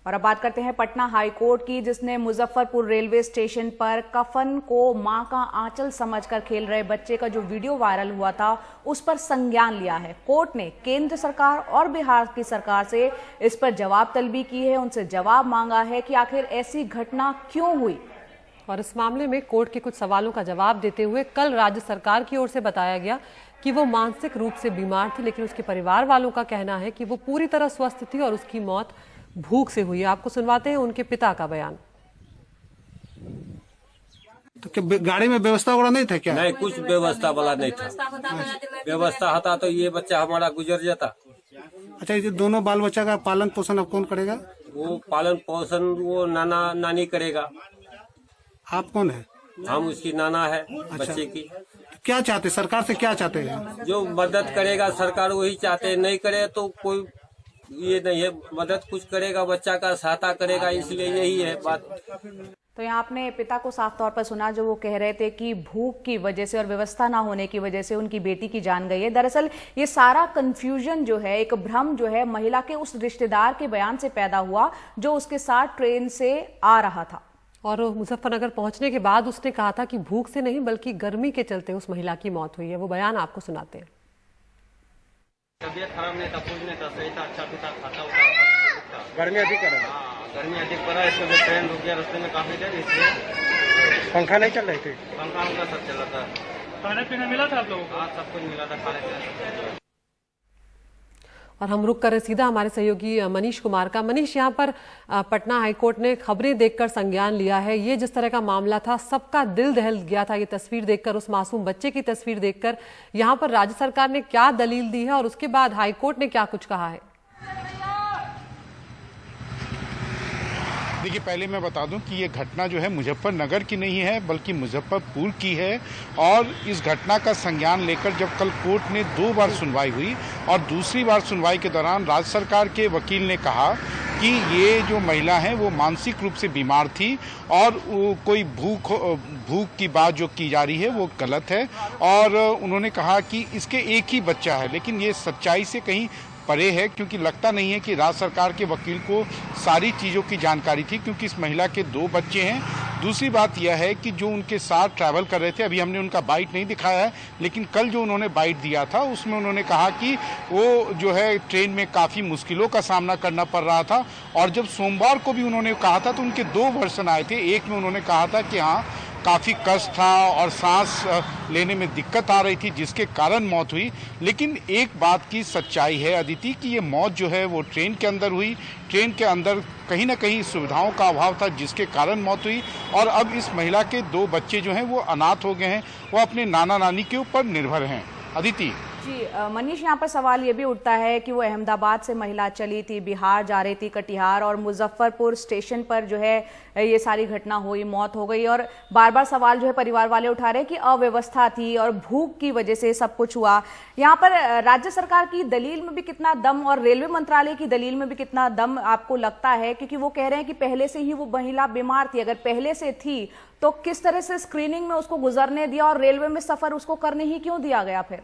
और अब बात करते हैं पटना हाईकोर्ट की, जिसने मुजफ्फरपुर रेलवे स्टेशन पर कफन को मां का आंचल समझकर खेल रहे बच्चे का जो वीडियो वायरल हुआ था उस पर संज्ञान लिया है। कोर्ट ने केंद्र सरकार और बिहार की सरकार से इस पर जवाब तलबी की है, उनसे जवाब मांगा है कि आखिर ऐसी घटना क्यों हुई। और इस मामले में कोर्ट के कुछ सवालों का जवाब देते हुए कल राज्य सरकार की ओर से बताया गया कि वो मानसिक रूप से बीमार थी, लेकिन उसके परिवार वालों का कहना है कि वो पूरी तरह स्वस्थ थी और उसकी मौत भूख से हुई। आपको सुनवाते हैं उनके पिता का बयान। तो क्या गाड़ी में व्यवस्था वाला नहीं था क्या? नहीं, कुछ व्यवस्था वाला नहीं था। व्यवस्था होता तो ये बच्चा हमारा गुजर जाता। अच्छा, ये दोनों बाल बच्चा का पालन पोषण अब कौन करेगा? वो पालन पोषण वो नाना नानी करेगा। आप कौन है? हम उसकी नाना है। बच्चे की क्या चाहते, सरकार से क्या चाहते हैं? जो मदद करेगा सरकार वही चाहते हैं, नहीं करे तो कोई ये नहीं है, मदद कुछ करेगा, बच्चा का सहायता करेगा, इसलिए यही है बात। तो यहाँ आपने पिता को साफ तौर पर सुना, जो वो कह रहे थे कि भूख की वजह से और व्यवस्था ना होने की वजह से उनकी बेटी की जान गई है। दरअसल ये सारा कंफ्यूजन जो है, एक भ्रम जो है, महिला के उस रिश्तेदार के बयान से पैदा हुआ जो उसके साथ ट्रेन से आ रहा था। और मुजफ्फरनगर पहुंचने के बाद उसने कहा था कि भूख से नहीं बल्कि गर्मी के चलते उस महिला की मौत हुई है। वो बयान आपको सुनाते हैं। तबियत खराब नहीं था, कुछ नहीं था, सही था, अच्छा पीता, खाता उता। गर्मी अधिक है। गर्मी अधिक पड़ा, इसके लिए ट्रेन रुक गया रास्ते में काफी देर, इसलिए पंखा नहीं चल रही थी। पंखा उनका सब चला था। खाने पीने मिला था आप लोगों को? हाँ, सब कुछ मिला था, खाने पीने। और हम रुक कर सीधा हमारे सहयोगी मनीष कुमार का। मनीष, यहाँ पर पटना हाईकोर्ट ने खबरें देखकर संज्ञान लिया है। ये जिस तरह का मामला था, सबका दिल दहल गया था ये तस्वीर देखकर, उस मासूम बच्चे की तस्वीर देखकर। यहाँ पर राज्य सरकार ने क्या दलील दी है और उसके बाद हाईकोर्ट ने क्या कुछ कहा है? देखिए, पहले मैं बता दूं कि ये घटना जो है मुजफ्फरनगर की नहीं है बल्कि मुजफ्फरपुर की है। और इस घटना का संज्ञान लेकर जब कल कोर्ट ने 2 बार सुनवाई हुई और दूसरी बार सुनवाई के दौरान राज्य सरकार के वकील ने कहा कि ये जो महिला है वो मानसिक रूप से बीमार थी और कोई भूख की बात जो की जा रही है वो गलत है। और उन्होंने कहा कि इसके एक ही बच्चा है, लेकिन ये सच्चाई से कहीं परे है, क्योंकि लगता नहीं है कि राज्य सरकार के वकील को सारी चीज़ों की जानकारी थी, क्योंकि इस महिला के 2 बच्चे हैं। दूसरी बात यह है कि जो उनके साथ ट्रैवल कर रहे थे, अभी हमने उनका बाइट नहीं दिखाया है, लेकिन कल जो उन्होंने बाइट दिया था उसमें उन्होंने कहा कि वो जो है ट्रेन में काफ़ी मुश्किलों का सामना करना पड़ रहा था। और जब सोमवार को भी उन्होंने कहा था तो उनके 2 वर्जन आए थे। एक में उन्होंने कहा था कि हाँ, काफ़ी कष्ट था और सांस लेने में दिक्कत आ रही थी जिसके कारण मौत हुई। लेकिन एक बात की सच्चाई है अदिति कि ये मौत जो है वो ट्रेन के अंदर हुई। ट्रेन के अंदर कहीं ना कहीं सुविधाओं का अभाव था जिसके कारण मौत हुई। और अब इस महिला के 2 बच्चे जो हैं वो अनाथ हो गए हैं, वो अपने नाना नानी के ऊपर निर्भर हैं। अदिति जी मनीष, यहाँ पर सवाल ये भी उठता है कि वो अहमदाबाद से महिला चली थी, बिहार जा रही थी, कटिहार, और मुजफ्फरपुर स्टेशन पर जो है ये सारी घटना हुई, मौत हो गई। और बार बार सवाल जो है परिवार वाले उठा रहे हैं कि अव्यवस्था थी और भूख की वजह से सब कुछ हुआ। यहाँ पर राज्य सरकार की दलील में भी कितना दम और रेलवे मंत्रालय की दलील में भी कितना दम आपको लगता है? क्योंकि वो कह रहे हैं कि पहले से ही वो महिला बीमार थी। अगर पहले से थी तो किस तरह से स्क्रीनिंग में उसको गुजरने दिया और रेलवे में सफर उसको करने ही क्यों दिया गया? फिर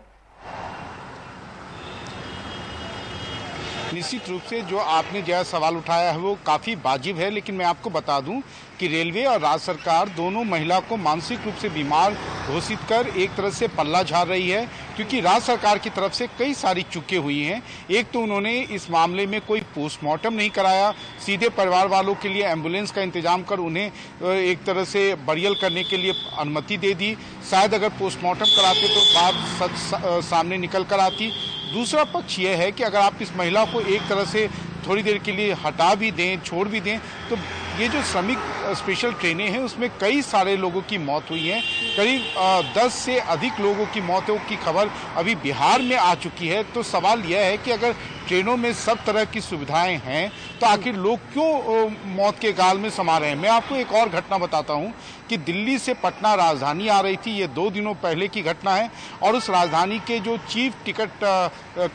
निश्चित रूप से जो आपने जो सवाल उठाया है वो काफ़ी वाजिब है, लेकिन मैं आपको बता दूं कि रेलवे और राज्य सरकार दोनों महिला को मानसिक रूप से बीमार घोषित कर एक तरह से पल्ला झाड़ रही है, क्योंकि राज्य सरकार की तरफ से कई सारी चूकें हुई हैं। एक तो उन्होंने इस मामले में कोई पोस्टमार्टम नहीं कराया, सीधे परिवार वालों के लिए एम्बुलेंस का इंतजाम कर उन्हें एक तरह से बरियल करने के लिए अनुमति दे दी। शायद अगर पोस्टमार्टम कराते तो बात सच सामने निकल कर आती। दूसरा पक्ष यह है कि अगर आप इस महिला को एक तरह से थोड़ी देर के लिए हटा भी दें, छोड़ भी दें, तो ये जो श्रमिक स्पेशल ट्रेनें हैं उसमें कई सारे लोगों की मौत हुई है। करीब 10 से अधिक लोगों की मौतों की खबर अभी बिहार में आ चुकी है। तो सवाल यह है कि अगर ट्रेनों में सब तरह की सुविधाएं हैं तो आखिर लोग क्यों मौत के गाल में समा रहे हैं। मैं आपको एक और घटना बताता हूं कि दिल्ली से पटना राजधानी आ रही थी, ये 2 दिनों पहले की घटना है। और उस राजधानी के जो चीफ टिकट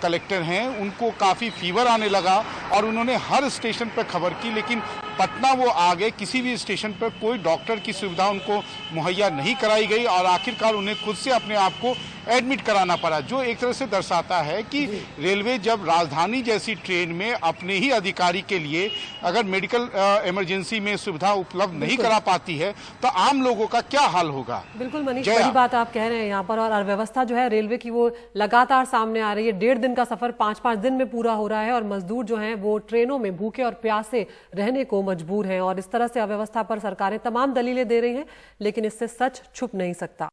कलेक्टर हैं उनको काफ़ी फीवर आने लगा और उन्होंने हर स्टेशन पर खबर की, लेकिन पटना वो आ गए, किसी भी स्टेशन पर कोई डॉक्टर की सुविधा उनको मुहैया नहीं कराई गई और आखिरकार उन्हें खुद से अपने आप को एडमिट कराना पड़ा, जो एक तरह से दर्शाता है कि रेलवे जब राजधानी जैसी ट्रेन में अपने ही अधिकारी के लिए अगर मेडिकल इमरजेंसी में सुविधा उपलब्ध नहीं करा पाती है तो आम लोगों का क्या हाल होगा। बिल्कुल मनीष, जया। बड़ी बात आप कह रहे हैं यहाँ पर। और अर्थव्यवस्था जो है रेलवे की वो लगातार सामने आ रही है। 1.5 दिन का सफर 5-5 दिन में पूरा हो रहा है और मजदूर जो हैं वो ट्रेनों में भूखे और प्यासे रहने को मजबूर हैं। और इस तरह से अव्यवस्था पर सरकारें तमाम दलीलें दे रही हैं, लेकिन इससे सच छुप नहीं सकता।